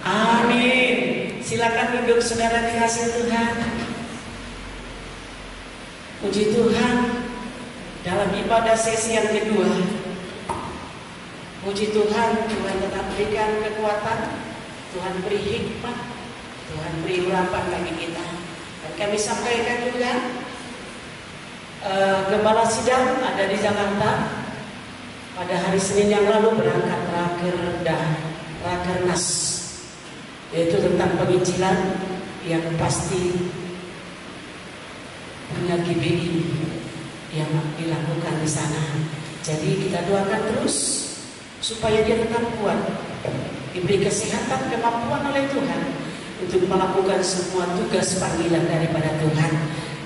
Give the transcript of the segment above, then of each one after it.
Amin. Silakan duduk saudara dikasih Tuhan. Puji Tuhan, dalam ibadah sesi yang kedua, puji Tuhan, Tuhan tetap berikan kekuatan, Tuhan beri hikmat, Tuhan beri urapan bagi kita. Dan kami sampaikan juga Gembala Sidang ada di Jakarta pada hari Senin yang lalu berangkat Rakernas, yaitu tentang penginjilan yang pasti punya GBI yang dilakukan di sana. Jadi kita doakan terus supaya dia tetap kuat, diberi kesehatan, kemampuan oleh Tuhan untuk melakukan semua tugas panggilan daripada Tuhan.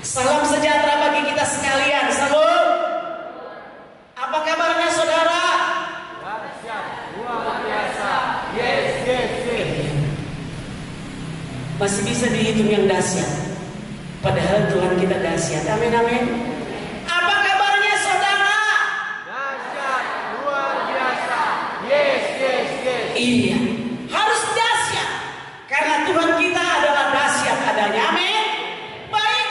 Salam sejahtera bagi kita sekalian. Salam. Apa kabarnya saudara? Dahsyat, luar biasa. Yes. Masih bisa dihitung yang dahsyat. Padahal Tuhan kita dahsyat. Amin, amin. Apa kabarnya saudara? Dahsyat, luar biasa. Yes. Iya, harus dahsyat. Karena Tuhan kita adalah dahsyat adanya. Amin. Baik,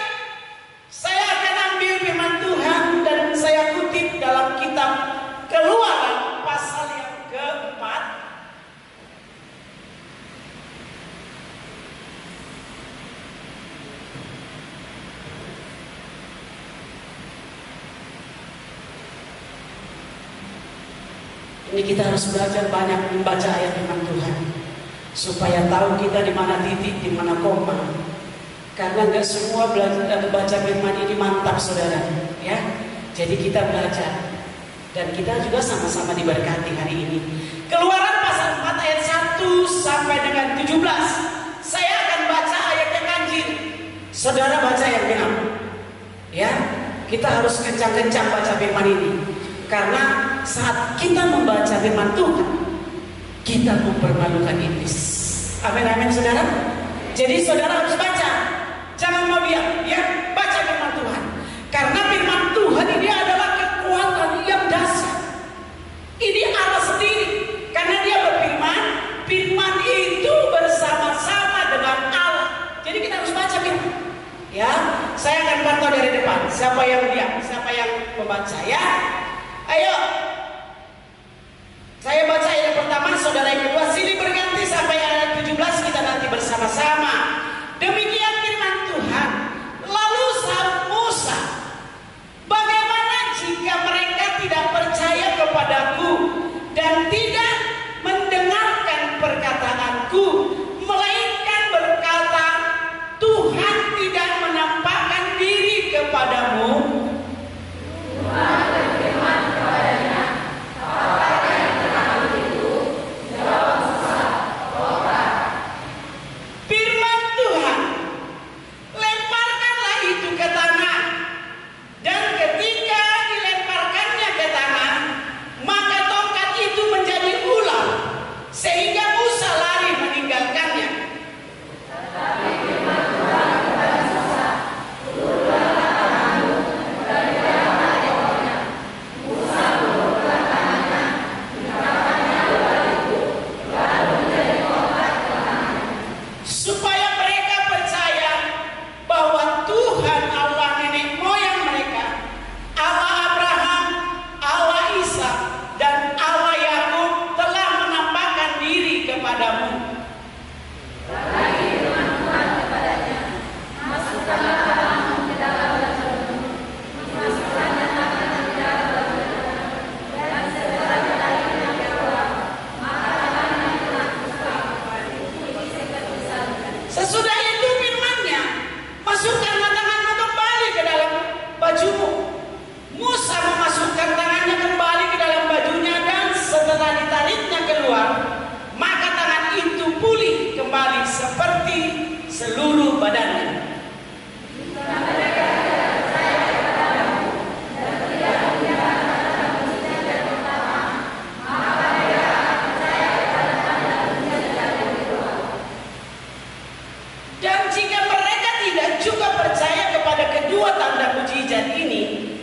saya akan ambil firman Tuhan dan saya kutip dalam kitab Keluaran pasal yang keempat. Ini kita harus belajar banyak membaca ayat firman Tuhan supaya tahu kita di mana titik, di mana koma. Karena nggak semua baca firman ini mantap saudara, ya. Jadi kita belajar dan kita juga sama-sama diberkati hari ini. Keluaran pasal 4 ayat 1 sampai dengan 17. Saya akan baca ayat yang ganjil. Saudara baca yang genap. Ya, kita harus kencang-kencang baca firman ini. Karena saat kita membaca firman Tuhan, kita mempermalukan iblis. Amin, amin saudara. Jadi saudara harus baca. Jangan mau diam, ya. Baca firman Tuhan. Karena firman Tuhan ini adalah kekuatan yang dahsyat. Ini Allah sendiri. Karena dia berfirman, firman itu bersama-sama dengan Allah. Jadi kita harus baca firman. Ya, saya akan pantau dari depan. Siapa yang diam, siapa yang membaca, ya. Ayo. Saya baca ayat pertama, saudara yang kedua silih berganti sampai ayat 17 kita nanti bersama-sama. Demikian firman Tuhan. Lalu sahut Musa, bagaimana jika mereka tidak percaya kepadaku dan tidak mendengarkan perkataanku, melainkan berkata, Tuhan tidak menampakkan diri kepadamu.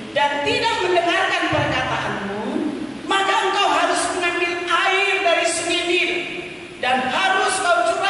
Dan tidak mendengarkan perkataanmu, maka engkau harus mengambil air dari sungai Nil dan harus kau curahkan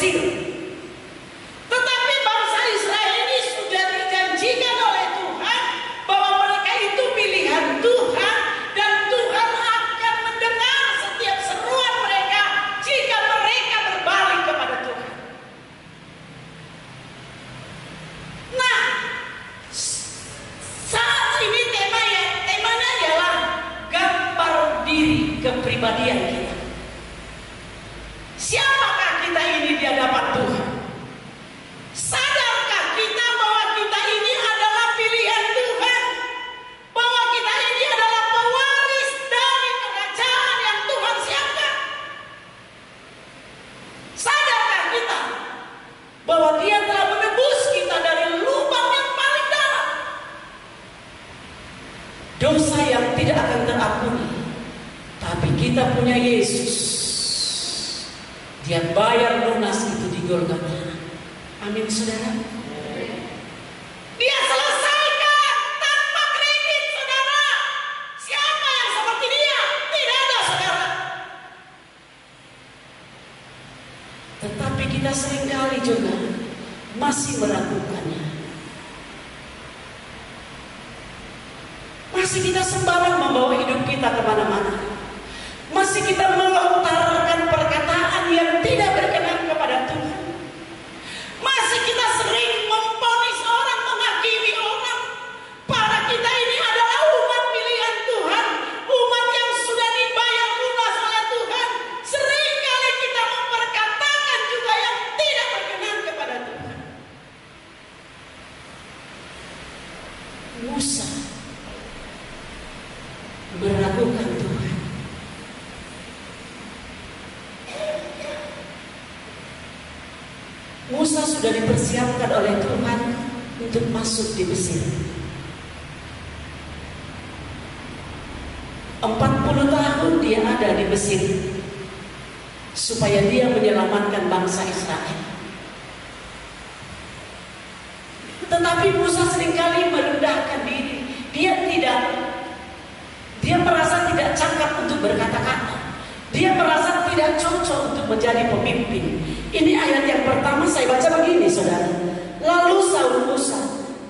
Mesir. Tetapi bangsa Israel ini sudah dijanjikan oleh Tuhan bahwa mereka itu pilihan Tuhan, dan Tuhan akan mendengar setiap seruan mereka jika mereka berbalik kepada Tuhan. Nah, saat ini temanya adalah gambar diri kepribadian kita. Siapakah kita ini di hadapan Tuhan? Sadarkah kita bahwa kita ini adalah pilihan Tuhan? Bahwa kita ini adalah pewaris dari kerajaan yang Tuhan siapkan? Sadarkah kita bahwa Dia telah menebus kita dari lubang yang paling dalam? Dosa yang tidak akan terampuni. Tapi kita punya Yesus. Dia bayar lunas itu di Golgota. Amin, saudara. Dia selesaikan tanpa kredit, saudara. Siapa yang seperti Dia? Tidak ada, saudara. Tetapi kita seringkali juga masih meragukannya. Masih kita sembarang membawa hidup kita kemana-mana. Masih kita melontarkan perkataan yang tidak berkenan kepada Tuhan. Masih kita sering memvonis orang, menghakimi orang. Para kita ini adalah umat pilihan Tuhan, umat yang sudah dibayar lunas oleh Tuhan. Seringkali kita memperkatakan juga yang tidak berkenan kepada Tuhan. Musa meragukan Tuhan. Musa sudah dipersiapkan oleh Tuhan untuk masuk di Mesir. 40 tahun dia ada di Mesir supaya dia menyelamatkan bangsa Israel. Tetapi Musa seringkali merendahkan diri. Dia merasa tidak cakap untuk berkata-kata. Dia merasa tidak cocok untuk menjadi pemimpin. Ini ayat yang pertama saya baca begini, saudara. Lalu sahut Musa,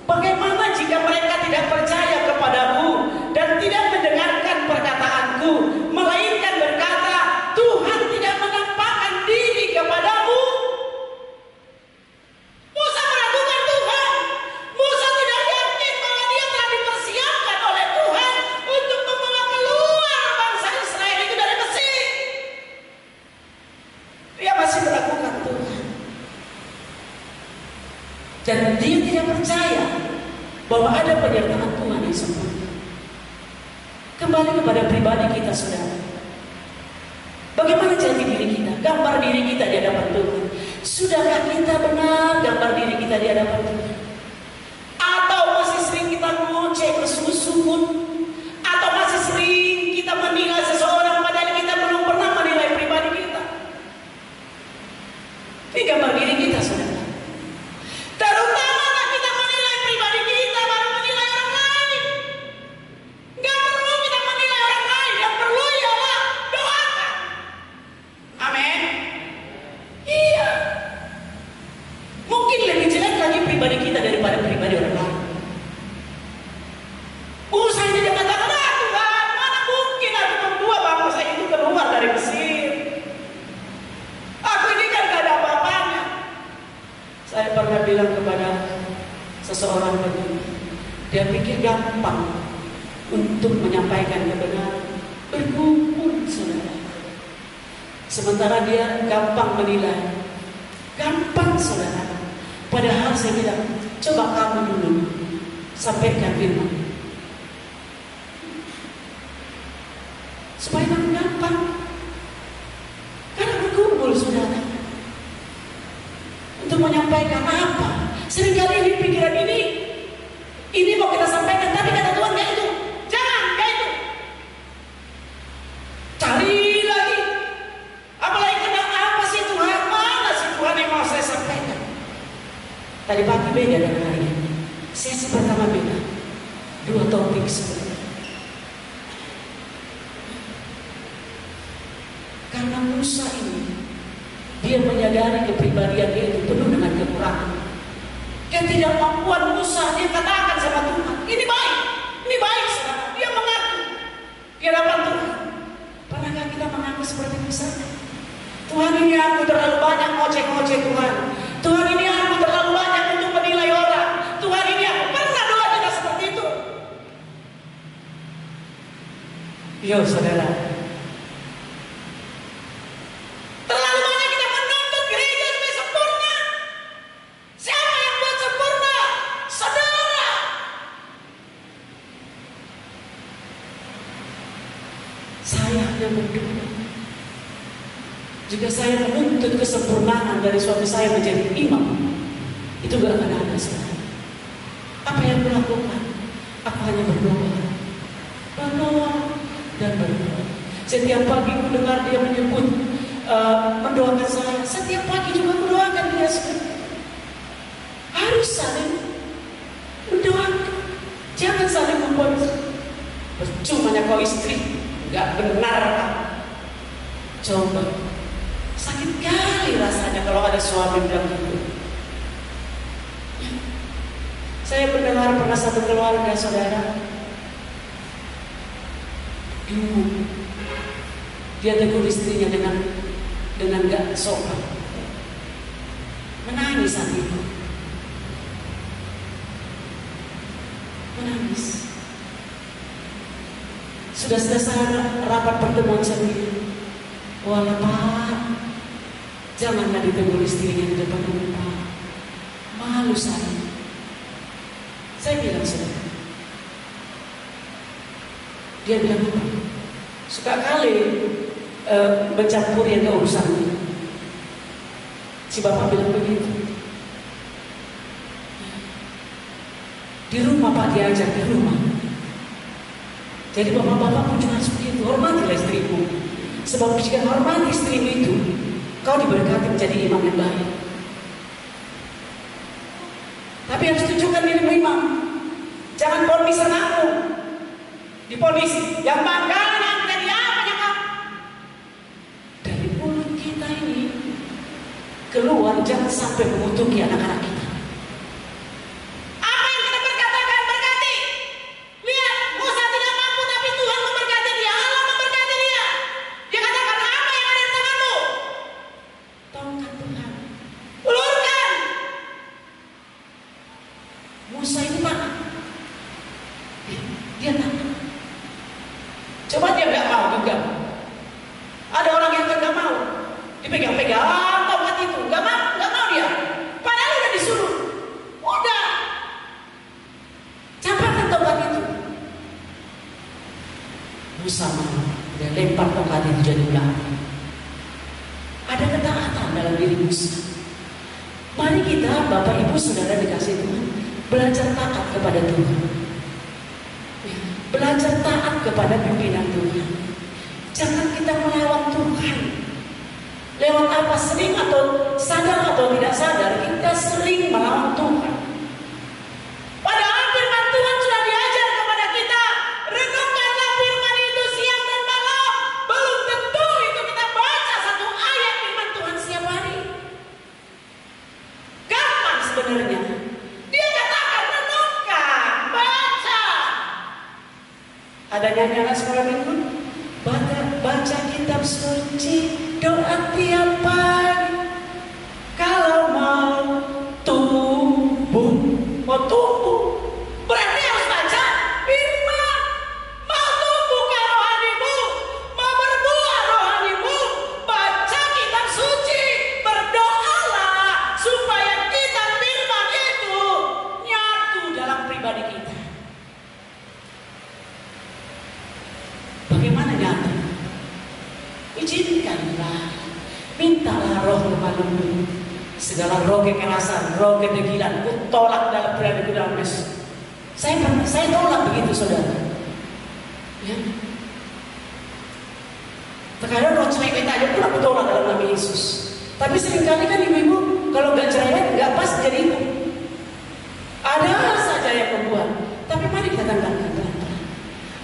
bagaimana jika mereka tidak percaya kepadamu dan tidak mendengarkan perkataanku, melainkan berkata, Tuhan tidak menampakkan diri kepadamu? Musa meragukan Tuhan. Musa tidak yakin bahwa dia telah dipersiapkan oleh Tuhan untuk membawa keluar bangsa Israel itu dari Mesir. Dia masih meragukan Tuhan. Dan dia tidak percaya bahwa ada penyertaan Tuhan yang sempurna. Kembali kepada pribadi kita, saudara. Bagaimana jati diri kita, gambar diri kita di hadapan Tuhan? Sudahkah kita benar gambar diri kita di hadapan Tuhan? Atau masih sering kita ngoceh bersungut-sungut? Atau masih sering kita menilai seseorang padahal kita belum pernah menilai pribadi kita? Ini gambar diri kita, saudara. Terutama kita menilai pribadi kita baru menilai orang lain. Gak perlu kita menilai orang lain. Yang perlu ialah doakan. Amin. Iya. Mungkin lebih jelek lagi pribadi kita daripada pribadi orang lain. Musa ini dia katakan, Tuhan, mana mungkin aku membuat bangsa itu keluar dari Mesir? Aku ini kan gak ada apa-apanya. Saya pernah bilang kepada seseorang begini, dia pikir gampang untuk menyampaikan kebenaran, berkumpul, saudara. Sementara dia gampang menilai, gampang, saudara. Padahal saya bilang, coba kamu dulu sampaikan firman, supaya kamu gampang. Karena berkumpul, saudara, untuk menyampaikan apa? Seringkali ini pikiran ini mau kita sampaikan, tapi kata Tuhan gak itu, jangan, gak itu. Cari lagi. Apalagi kena apa sih Tuhan? Mana sih Tuhan yang mau saya sampaikan? Tadi pagi beda dengan hari ini. Sesi pertama beda. 2 topik sebenarnya. Karena Musa ini Dia menyadari kepribadian dia itu penuh dengan kekurangan. Ketidakmampuan Musa, dia katakan sama Tuhan, ini baik saudara. Dia mengaku di hadapan Tuhan. Pernahkah kita mengaku seperti Musa? Tuhan, ini aku terlalu banyak ngoceh-ngoceh Tuhan. Tuhan, ini aku terlalu banyak untuk menilai orang. Tuhan, ini aku pernah doa kita seperti itu. Yo saudara, terlalu banyak kita menuntut gereja supaya sempurna. Siapa yang buat sempurna? Saudara. Saya hanya berdoa. Jika saya menuntut kesempurnaan dari suami saya menjadi imam, itu gak akan ada saudara. Apa yang kulakukan? Aku hanya berdoa dan berdoa. Setiap pagi ku dengar dia menyebut, mendoakan saya. Setiap pagi juga ku doakan dia. Harus saling mendoakan. Jangan saling membuat percumanya kau istri, gak benar kan? Coba, sakit kali rasanya kalau ada suami bilang gitu. Saya mendengar pernah satu keluarga saudara, dulu dia tegur istrinya dengan gak sopan, menangis saat itu, menangis. Sudah selesai rapat pertemuan sendiri. Walah Pak, janganlah ditegur istrinya di depan umum Pak, malu saya. Saya bilang saudara, dia bilang apa? Suka kali mencampur yang gak urusan. Si bapak bilang begitu. Di rumah Pak diajar, di rumah. Jadi bapak-bapak pun juga harus begitu. Hormatilah istrimu. Sebab jika hormati istrimu itu, kau diberkati menjadi imam yang baik. Tapi harus tunjukkan dirimu imam. Jangan ponis anakmu. Diponis yang banggalan dari apa ya Kak? Dari mulut kita ini keluar, jangan sampai mengutuki anak-anak kita. Apa yang kita berkatakan berkati. Lihat, Musa tidak mampu tapi Tuhan memberkati dia. Allah memberkati dia. Dia katakan, apa yang ada di tanganmu? Tongkat Tuhan. Ulurkan. Musa ini Pak, dia takut. Coba dia nggak mau juga. Ada orang yang nggak mau dipegang-pegang tongkat itu, nggak mau dia. Padahal udah disuruh, udah campakkan tongkat itu. Musa mau, dia lempar tongkat itu jadi ular. Ada ketaatan dalam diri Musa. Mari kita, Bapak Ibu Saudara dikasih Tuhan, belajar taat kepada Tuhan. Belajar taat kepada pimpinan Tuhan. Jangan kita melawan Tuhan. Lewat apa? Sering atau sadar atau tidak sadar, kita sering melawan Tuhan. Padahal firman Tuhan sudah diajar kepada kita. Renungkanlah firman itu siang dan malam. Belum tentu itu kita baca satu ayat firman Tuhan setiap hari. Gampang sebenarnya. Dia katakan renungkan, baca. Ada nyanyi anak sekolah minggu, baca kitab suci, doa tiap pagi. Kalau mau tumbuh, berarti harus baca firman. Mau tumbuhkan rohanimu, mau berbuah rohanimu, baca kitab suci, berdoalah supaya kitab firman itu nyatu dalam pribadi kita. Bagaimana nyata? Izinkanlah, mintalah roh lemah lembut, segala roh kekerasan, roh kedegilan, ku tolak dalam pribadiku dalam Yesus. Saya tolak begitu saudara. Ya. Terkadang roh cerewet aja pun aku tolak dalam nama Yesus. Tapi seringkali kan ibu-ibu kalau nggak cerewet nggak pas jadi ibu. Ada saja yang membuat. Tapi mari kita tanggalkan pelan-pelan.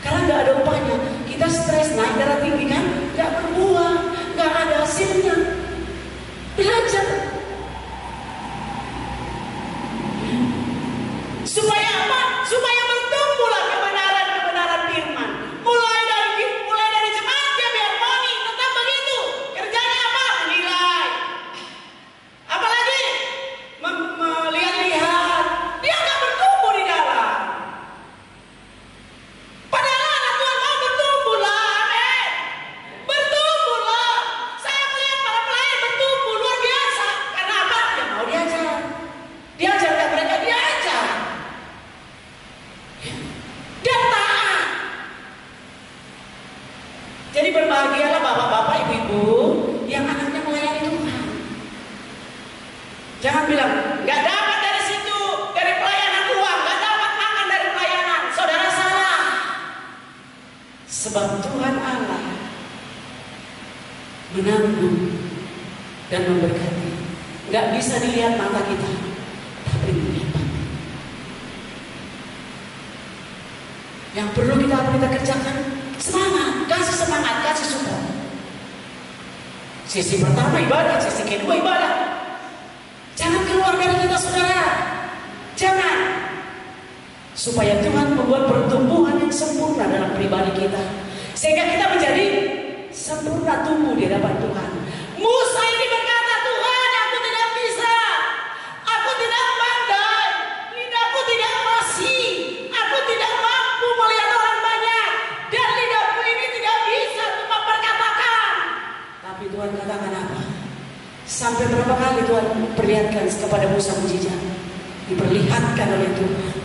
Karena nggak ada upahnya. Kita stres, naik darah tinggi kan, nggak berbuah, nggak ada hasilnya. Jangan bilang, nggak dapat dari situ, dari pelayanan uang, nggak dapat makan dari pelayanan. Saudara salah. Sebab Tuhan Allah menanggung dan memberkati. Nggak bisa dilihat mata kita, tapi dilihat hati. Yang perlu kita kerjakan, semangat, kasih support. Sisi pertama ibadah, sisi kedua ibadah. Jangan keluar dari kita, saudara. Jangan. Supaya Tuhan membuat pertumbuhan yang sempurna dalam pribadi kita, sehingga kita menjadi sempurna tumbuh di hadapan Tuhan. Musa ini berkata, Tuhan, aku tidak bisa, aku tidak pandai, lidahku tidak fasih, aku tidak mampu melihat orang banyak, dan lidahku ini tidak bisa untuk memperkatakan. Tapi Tuhan katakan apa? Sampai berapa kali Tuhan perlihatkan kepada Musa mujizat? Diperlihatkan oleh Tuhan.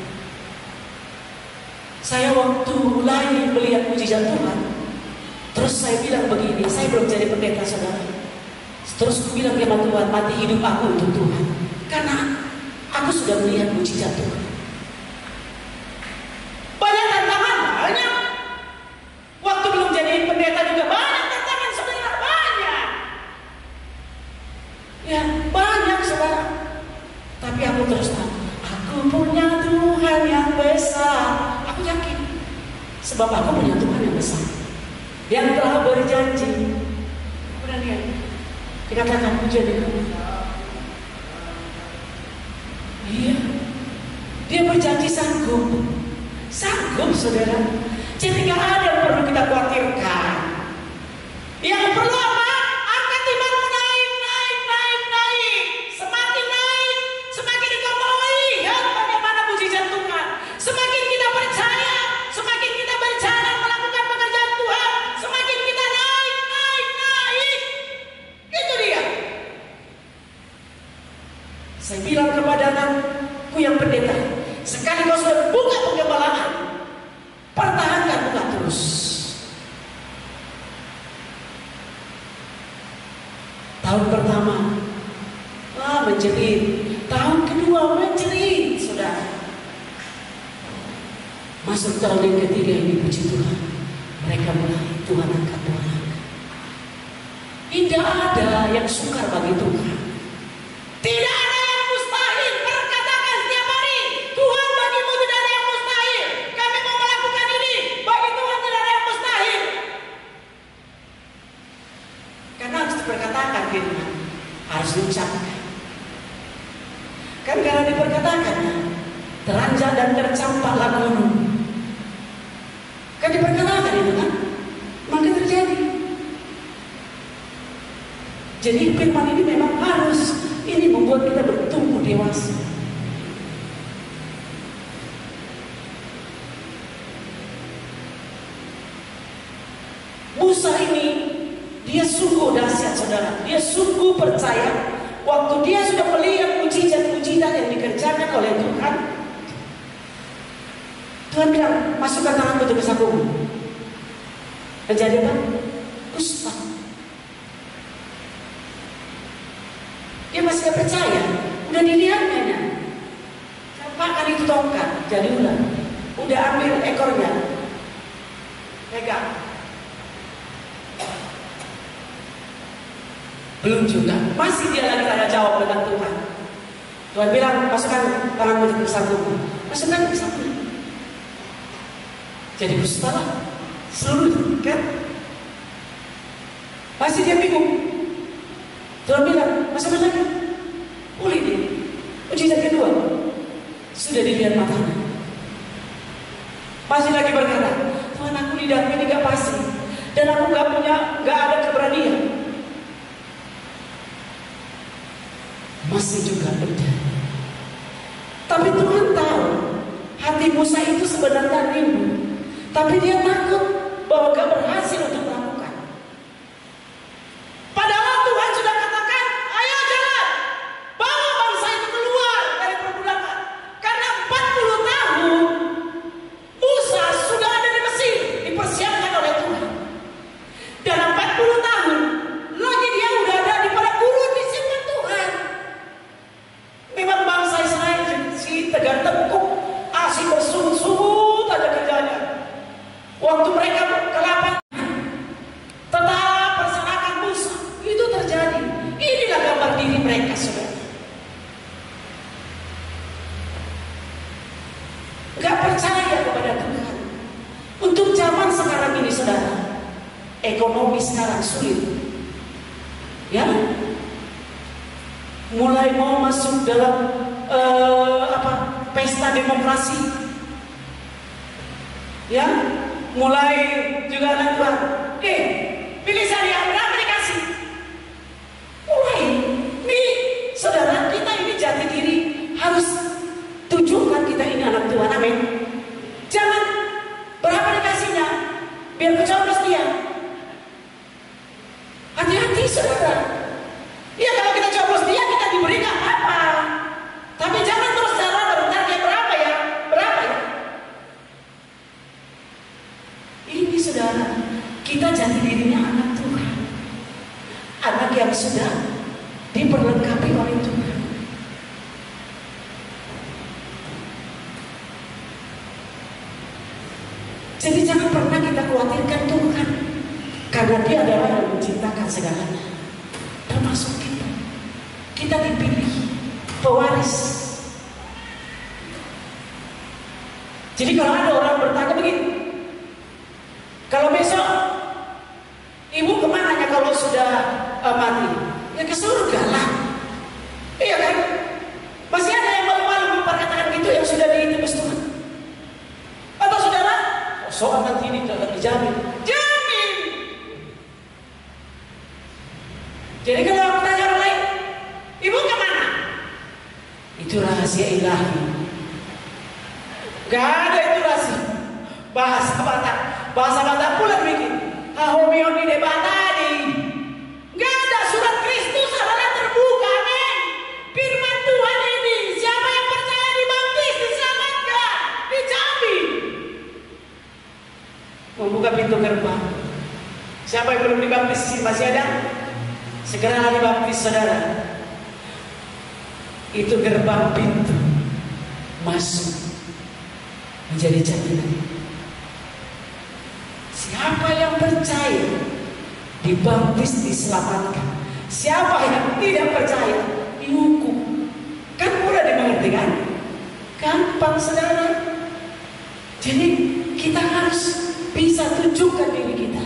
Saya waktu mulai melihat mujizat Tuhan, terus saya bilang begini, saya belum jadi pendeta, saudara. Terus aku bilang sama Tuhan, mati hidup aku untuk Tuhan, karena aku sudah melihat mujizat Tuhan. Banyak tantangan, banyak. Waktu belum jadi pendeta juga banyak tantangan, saudara, banyak. Ya, banyak, saudara. Tapi aku terus tahu, aku punya Tuhan yang besar. Aku yakin, sebab aku punya Tuhan yang besar, yang telah berjanji. Udah lihat, dikatakan pujian itu. Iya, dia berjanji sanggup, saudara. Jadi nggak ada yang perlu kita khawatirkan. Yang perlu apa? Angkat imanmu naik. Semakin naik, semakin engkau melihat bagaimana mujizat Tuhan. Semakin kita percaya, semakin kita berjalan melakukan pekerjaan Tuhan, semakin kita naik. Itu dia. Saya bilang kepada anakku yang pendeta, sekali kau sudah buka penggembalaan, pertahankan buka terus. Tahun pertama menjerit, tahun kedua menjerit, saudara. Masuk tahun yang ketiga ini, puji Tuhan, mereka mulai Tuhan angkat. Tidak ada yang sukar bagi Tuhan. Tidak ada yang mustahil. Perkatakan setiap hari, Tuhan, bagimu tidak ada yang mustahil. Kami mau melakukan ini, bagi Tuhan tidak ada yang mustahil. Karena harus diperkatakan firman, harus diucapkan. Kan karena diperkatakan, teranjak dan tercampaklah gunung. Kan diperkatakan itu kan, maka terjadi. Jadi firman ini memang harus, ini membuat kita bertumbuh dewasa. Musa ini, dia sungguh dahsyat, saudara. Dia sungguh percaya. Waktu dia sudah melihat mujizat-mujizat yang dikerjakan oleh Tuhan, Tuhan bilang, masukkan tanganmu ke sakumu. Dan jadi apa? Ustaz. Dia masih gak percaya. Udah dilihatnya. Campakkan itu tongkat, jadi ular. Udah ambil ekornya, pegang. Belum juga. Masih dia lagi tanya jawab dengan Tuhan. Tuhan bilang, masukkan tanganmu ke sakumu. Masukkan ke sakumu. Jadi Gustalah seluruh kan. Masih dia bingung. Tuhan bilang, masukkan lagi. Pulih dia. Mujizat kedua, sudah dilihat matanya. Masih lagi berkata, Tuhan, aku lidahku ini gak pasti, dan aku gak ada keberanian. Masih juga terjadi. Tapi Tuhan tahu hati Musa itu sebenarnya rindu, tapi dia takut bahwa gak berhasil untuk melakukan. Padahal Tuhan sudah katakan, ayo jalan, bawa bangsa itu keluar dari perbudakan. Karena 40 tahun Musa sudah ada di Mesir, dipersiapkan oleh Tuhan. Dalam 40 tahun lagi dia udah ada di padang gurun, disiapkan Tuhan. ekonomi sekarang sulit, ya, mulai mau masuk dalam pesta demokrasi, ya, mulai juga ada pilih saya berapa dikasih, mulai nih saudara kita ini jati diri harus tunjukkan kita ini anak Tuhan, amin. Jangan berapa dikasihnya biar kecoblos dia. Hati-hati saudara. Ya kalau kita coblos dia kita diberikan apa? Tapi jangan terus saudara bertanya berapa ya? Berapa ya? Ini saudara, kita jati dirinya anak Tuhan. Anak yang sudah diperlengkapi oleh Tuhan. Jadi jangan pernah kita khawatirkan Tuhan, karena Dia adalah yang menciptakan segalanya, termasuk kita. Kita dipilih pewaris. Jadi kalau ada orang bertanya begini, kalau besok ibu kemana ya kalau sudah mati? Ya ke surga lah. Iya kan? Masih ada yang malu-malu memperkatakan gitu yang sudah ditebus Tuhan. Atau saudara, soal nanti ini dijamin. Jamin. Jadi kalau aku tanya orang lain, ibu kemana? Itu rahasia ilahi. Gak ada itu rahasia. Bahasa Batak pula bikin. Hahomion di debatadi. Gak ada, surat Kristus adalah terbuka, amin. Firman Tuhan ini, siapa yang percaya dibaptis diselamatkan, dijamin. Membuka pintu gerbang. Siapa yang belum dibaptis masih ada? Segera dibaptis saudara. Itu gerbang pintu masuk menjadi jaminan. Siapa yang percaya dibaptis diselamatkan. Siapa yang tidak percaya dihukum. Kan mudah dimengerti kan? Gampang saudara. Jadi kita harus bisa tunjukkan diri kita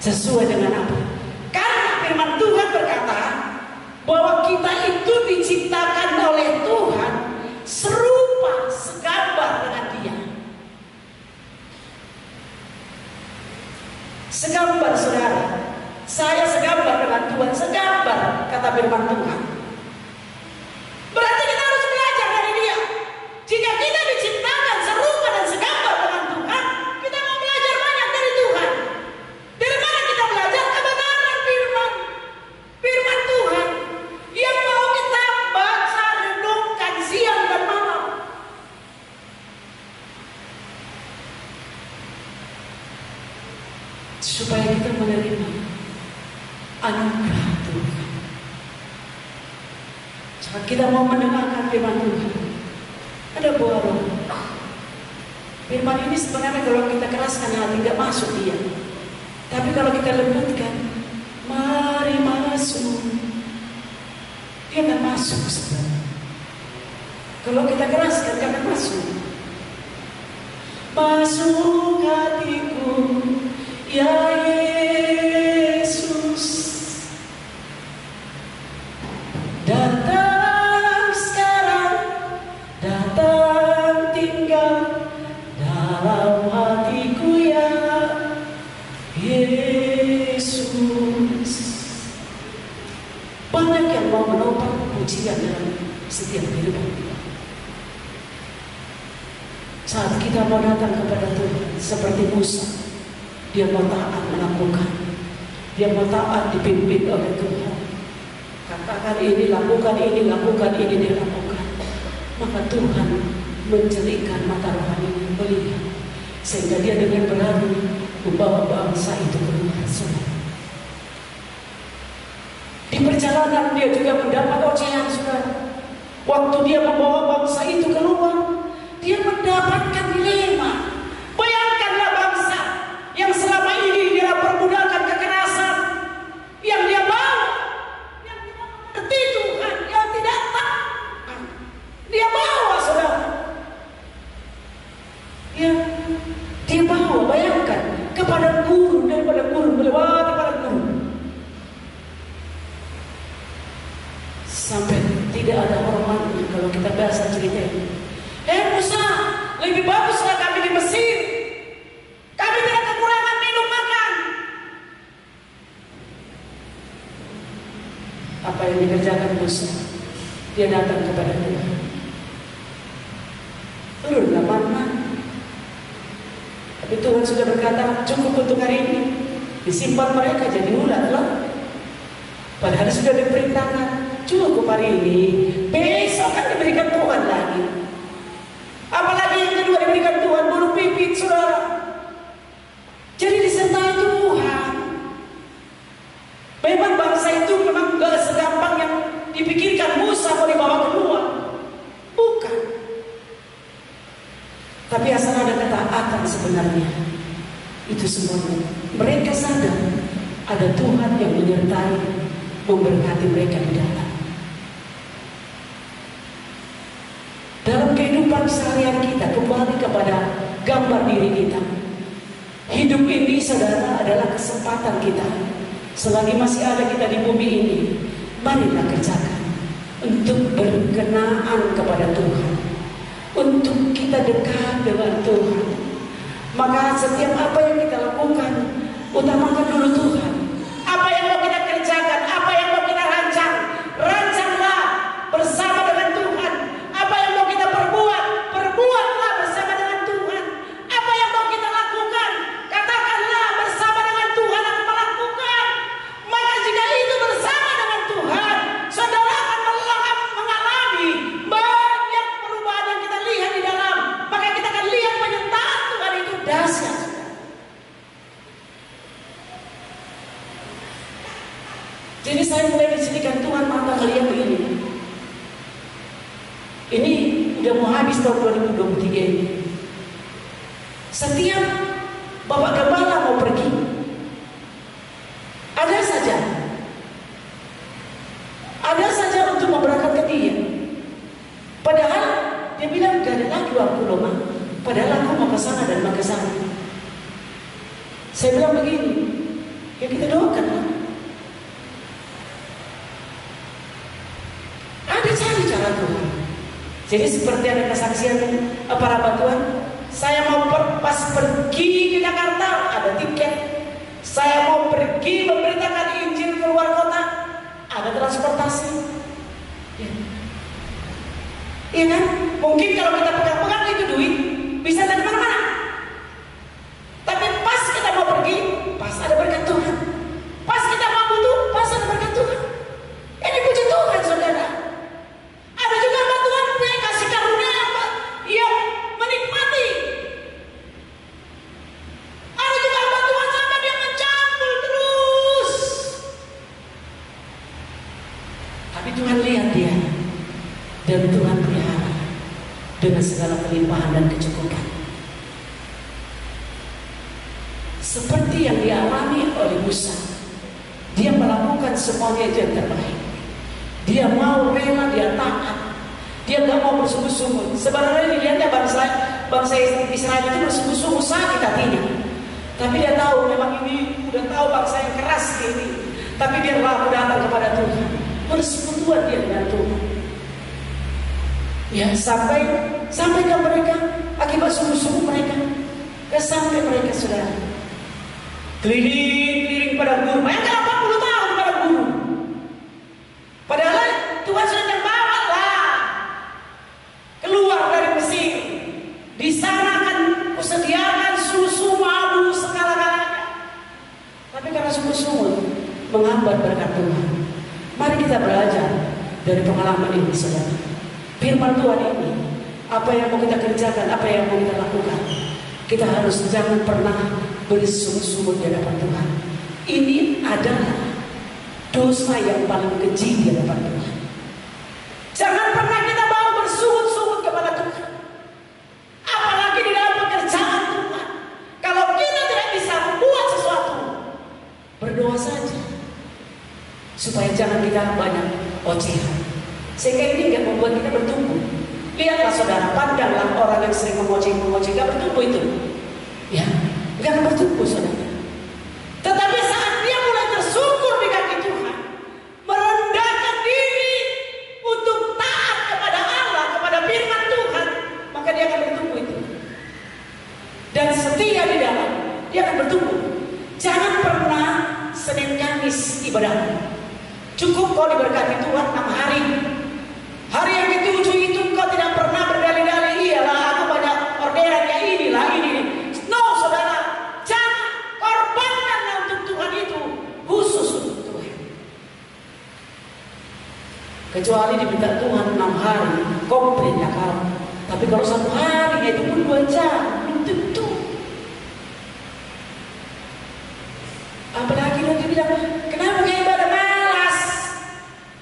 sesuai dengan apa? Karena firman Tuhan berkata bahwa kita itu diciptakan oleh Tuhan serupa, segambar dengan Dia. Segambar saudara. Saya segambar dengan Tuhan, segambar kata firman Tuhan. Berarti kita harus belajar dari Dia. Jika kita diciptakan serupa dan segambar dengan Tuhan, kita mau belajar banyak dari Tuhan. Dari mana kita belajar? Kebenaran firman Tuhan yang mau kita baca, renungkan siang dan malam. Supaya kita menerima anugerah Tuhan. Saat kita mau mendengarkan firman Tuhan, ada buah roh. Firman ini sebenarnya kalau kita keraskan hati nggak masuk dia. Tapi kalau kita lembutkan, mari masuk, dia akan masuk sebenarnya. Kalau kita keraskan, dia akan masuk. Masuk hatiku, ya Yesus, datang sekarang, datang tinggal dalam hatiku ya Yesus. Banyak yang mau menopang pujian dalam setiap kehidupan kita. Saat kita mau datang kepada Tuhan seperti Musa, dia mau taat melakukan, dia mau taat dipimpin oleh Tuhan. Katakan ini, lakukan ini, lakukan ini, dia lakukan. Maka Tuhan menjelikan mata rohani melihat, sehingga dia dengan berani membawa bangsa itu keluar. Di perjalanan dia juga mendapat ocehan, saudara. Waktu dia membawa bangsa itu keluar, dia mendapatkan dilema. Bayangkanlah bangsa yang selama ini dia perbudakan kekerasan, yang dia bawa, yang tidak mengerti Tuhan, yang tidak taat, dia bawa saudara. Dia bawa, bayangkan, kepada guru sampai tidak ada hormatnya kalau kita bahasa cerita ini. Musa, lebih baguslah kami di Mesir. Kami tidak kekurangan minum makan. Apa yang dikerjakan Musa? Dia datang kepada Tuhan. Turunlah mana? Tapi Tuhan sudah berkata, cukup untuk hari ini. Disimpan mereka jadi ulat lah. Padahal sudah diperintahkan, cukup hari ini. Besok kan diberikan Tuhan lagi. Apalagi yang kedua diberikan Tuhan, burung pipit, saudara. Jadi disertai Tuhan. Memang bangsa itu memang gak segampang yang dipikirkan Musa mau dibawa keluar. Bukan. Tapi asal ada ketaatan sebenarnya. Itu semuanya. Mereka sadar ada Tuhan yang menyertai, memberkati mereka di dalam. Dalam kehidupan seharian kita, kembali kepada gambar diri kita. Hidup ini, saudara, adalah kesempatan kita. Selagi masih ada kita di bumi ini, marilah kerjakan untuk berkenaan kepada Tuhan, untuk kita dekat dengan Tuhan. Maka setiap apa yang kita lakukan, utamakan dulu Tuhan. Apa yang mau kita kerjakan, apa yang mau kita rancang, rancanglah bersama dengan Tuhan. Apa yang mau kita perbuat, perbuatlah bersama dengan Tuhan. Apa yang mau kita lakukan, katakanlah bersama dengan Tuhan aku melakukan. Maka jika itu bersama dengan Tuhan, saudara akan mengalami banyak perubahan yang kita lihat di dalam. Maka kita akan lihat penyertaan Tuhan itu dahsyat. Jadi saya mulai disediakan Tuhan mata melihat begini. Ini udah mau habis tahun 2023 ini. Setiap Bapak Gembala mau pergi, ada saja untuk memberangkatkan dia. Padahal dia bilang gak ada lagi waktu loh, Ma. Padahal aku mau ke sana dan mau ke sana. Saya bilang begini, ya kita doakan lah. Ada cara Tuhan. Jadi seperti ada kesaksian para bantuan, saya mau pas pergi ke Jakarta ada tiket. Saya mau pergi memberitakan Injil ke luar kota, ada transportasi. Iya kan? Mungkin kalau kita pegang-pegang itu duit, bisa dari mana-mana. Tapi pas kita mau pergi, pas ada berkat Tuhan. Pas kita mau butuh, pas ada berkat Tuhan. Ini puji Tuhan, saudara. Ada juga bantuan yang kasih karunia yang menikmati. Ada juga bantuan sama dia mencampur terus. Tapi Tuhan lihat dia, dan Tuhan pelihara dengan segala kelimpahan dan kecukupan. Seperti yang dialami oleh Musa, dia melakukan semuanya yang terbaik. Dia mau rela, dia taat. Dia gak mau bersungguh-sungguh. Sebenarnya dilihatnya bangsa Israel itu bersungguh-sungguh sakit hatinya. Tapi dia tahu memang ini udah tahu bangsa yang keras ini. Tapi dia mau datang kepada Tuhan, bersekutuan dia dengan Tuhan. Ya sampai ke mereka akibat sungguh-sungguh mereka. Sampai mereka sudah keliling pada guru. Bayangkan 40 tahun pada guru. Padahal Tuhan sudah terbawa lah keluar dari Mesir. Di sana kan kusediakan susu, madu, segala-galanya. Tapi karena sungguh-sungguh menghambat berkat Tuhan. Mari kita belajar dari pengalaman ini, saudara. Firman Tuhan ini, apa yang mau kita kerjakan, apa yang mau kita lakukan, kita harus jangan pernah bersungguh-sungguh di hadapan Tuhan. Ini adalah dosa yang paling keji di hadapan Tuhan. Jangan pernah kita mau bersungut-sungut kepada Tuhan, apalagi di dalam pekerjaan Tuhan. Kalau kita tidak bisa membuat sesuatu, berdoa saja supaya jangan kita banyak ocehan, sehingga ini nggak membuat kita bertumbuh. Lihatlah saudara, pandanglah orang yang sering mengoceh-ngoceh, nggak bertumbuh itu, ya, nggak bertumbuh saudara. Tetapi saat dia mulai tersungkur di kaki Tuhan, merendahkan diri ibadahmu. Cukup kau diberkati Tuhan 6 hari. Hari yang ke-7 itu kau tidak pernah berdalih-dalih, iyalah aku banyak orderannya inilah ini. No saudara, jangan korbankanlah untuk Tuhan itu khusus untuk Tuhan. Kecuali diminta Tuhan 6 hari, komplit ya kau. Tapi kalau 1 hari itu pun 2 jam, belum tentu. Apalagi nanti bilang, kenapa gak ibadah malas?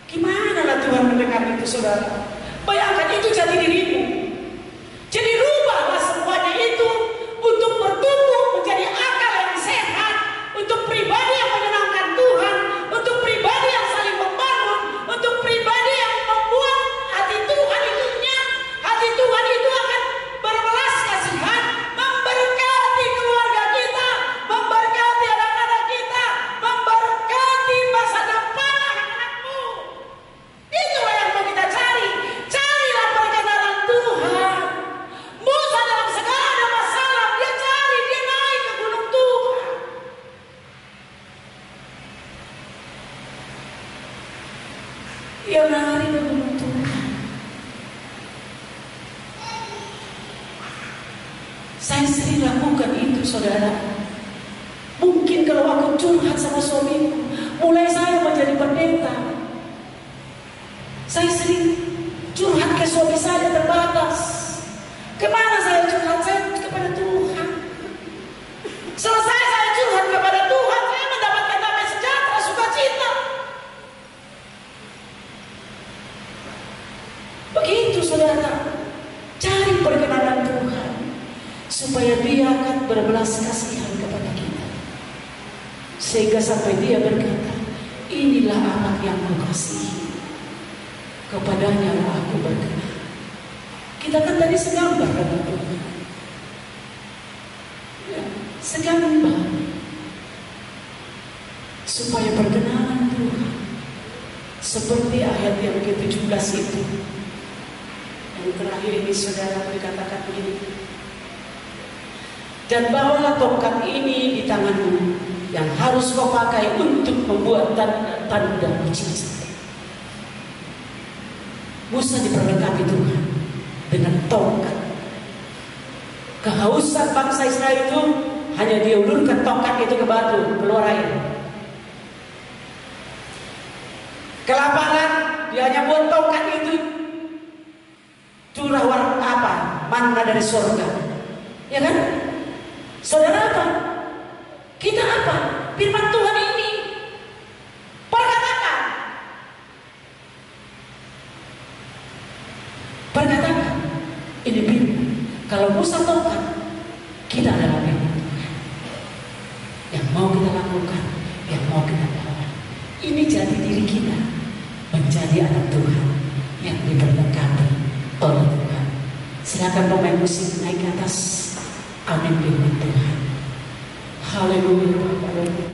Gimana lah Tuhan mendengar itu saudara? Bayangkan itu jati dirimu. Jadi rubahlah semuanya itu untuk bertumbuh menjadi akal yang sehat, untuk pribadi yang menyenangkan Tuhan, untuk pribadi yang saling membangun, untuk pribadi yang membuat hati Tuhan itu nyat. Hati Tuhan itu akan berbelas kasihan, memberkati keluarga kita, memberkati anak-anak kita, memberkati masa depan anak-anakmu. Itulah yang mau kita cari. Carilah perkenanan Tuhan. Musa dalam segala masalah dia cari, dia naik ke gunung Tuhan. Dia lari ke gunung Tuhan. Saya sering lakukan itu saudara. Mungkin kalau aku curhat sama suamiku, mulai saya menjadi pendeta, saya sering curhat ke suami saya terbatas. Kemana saya curhat? Saya kepada Tuhan. Selesai saya curhat kepada Tuhan, saya mendapatkan damai sejahtera, sukacita. Begitu saudara, cari perkenanan Tuhan supaya Dia akan berbelas kasihan kepada kita, sehingga sampai Dia berkata, inilah anak yang kukasihi, kepadanya lah aku berkenan. Kita kan tadi segambar dengan Tuhan, ya, segambar supaya perkenanan Tuhan seperti ayat yang ke-17 itu. Yang terakhir ini saudara dikatakan begini, dan bawalah tongkat ini di tanganmu yang harus kau pakai untuk membuat tanda mujizat. Musa diperlengkapi Tuhan dengan tongkat. Kehausan bangsa Israel itu hanya dia ulurkan tongkat itu ke batu, keluar air. Kelaparan dia hanya buat tongkat itu curah warna apa? Manna dari surga. Ya kan? Saudara apa? Kita apa? Firman Tuhan ini perkatakan. Perkatakan. Ini firman. Kalau Musa tongkat, kita adalah firman Tuhan. Yang mau kita lakukan, yang mau kita bawa. Ini jati diri kita menjadi anak Tuhan yang diberkati oleh Tuhan. Silakan pemain musik naik ke atas. Amin firman Tuhan. Haleluya.